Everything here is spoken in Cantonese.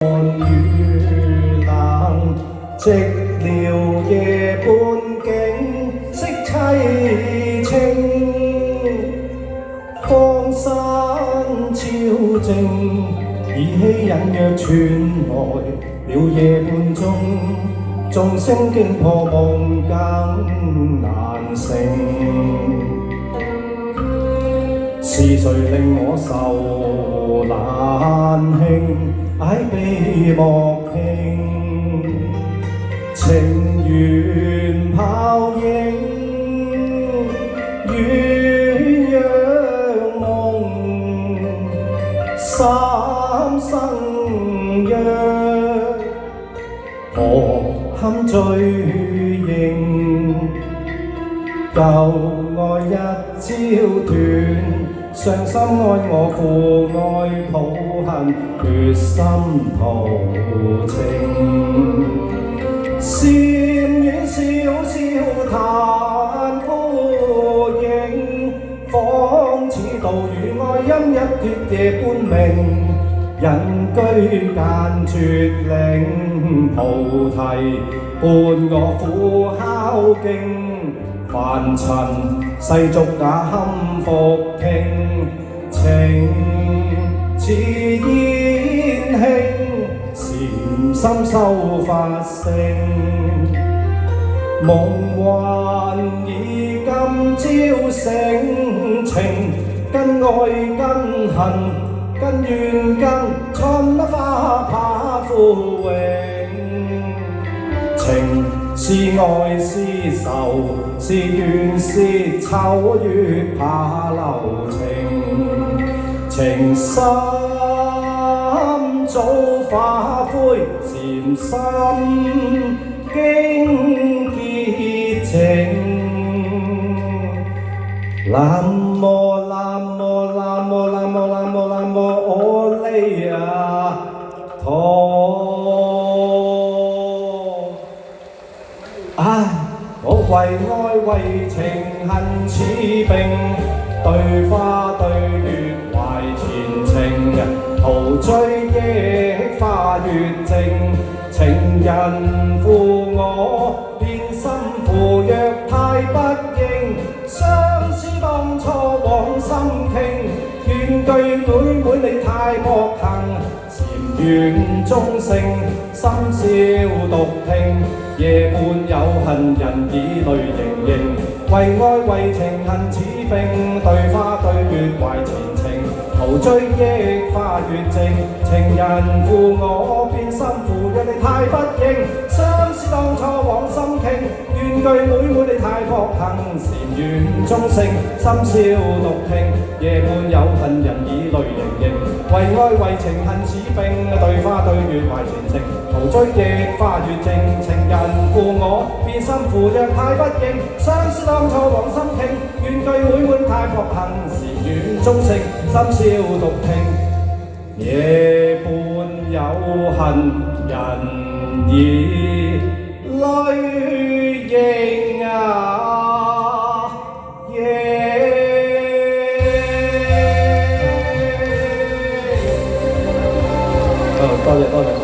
寒雨冷，寂寥夜半景色凄清。江山超靜，依稀隱約傳來了夜半鐘，眾聲驚破夢更難成。是誰令我受難輕？哀悲莫聽，情緣泡影，鸳鸯夢，三生約，何堪追認？舊愛一朝斷，傷心愛我負愛抱恨，決心圖情。禪院悄悄彈孤影，仿似道與愛音一脫夜半明。隱居間絕嶺，菩提伴我苦敲經。凡塵世俗也堪復聽，情似煙輕，禪心修法性。夢幻已今朝醒，情跟愛跟恨跟怨跟春花怕枯榮。情是愛是仇，是怨是仇，越怕留情。情深早化灰，禪心經潔淨。南無南無南無南無南無南無阿彌陀。我為愛為情恨似並，對花對月懷前程。陶醉憶花月靜，情人負我變心負，若太不應，相思當初往心傾。怨句妹妹你太薄幸，禪院鐘聲深宵獨聽。夜半有恨人已淚盈盈，為愛為情恨似並，對花對月懷前程。陶醉憶花月靜，情人負我變心負，若你太不應，相思當初往心傾。怨句妹妹你太薄幸，禪院鐘聲深宵獨聽。夜半有恨人已淚盈盈，為愛為情恨似並，對花對月懷前程。陶醉憶花月靜，情人負我變心負，若太不應，相思當初往心傾。怨句妹妹太薄幸，禪院鐘聲深宵獨聽。夜半有恨人已淚盈多謝。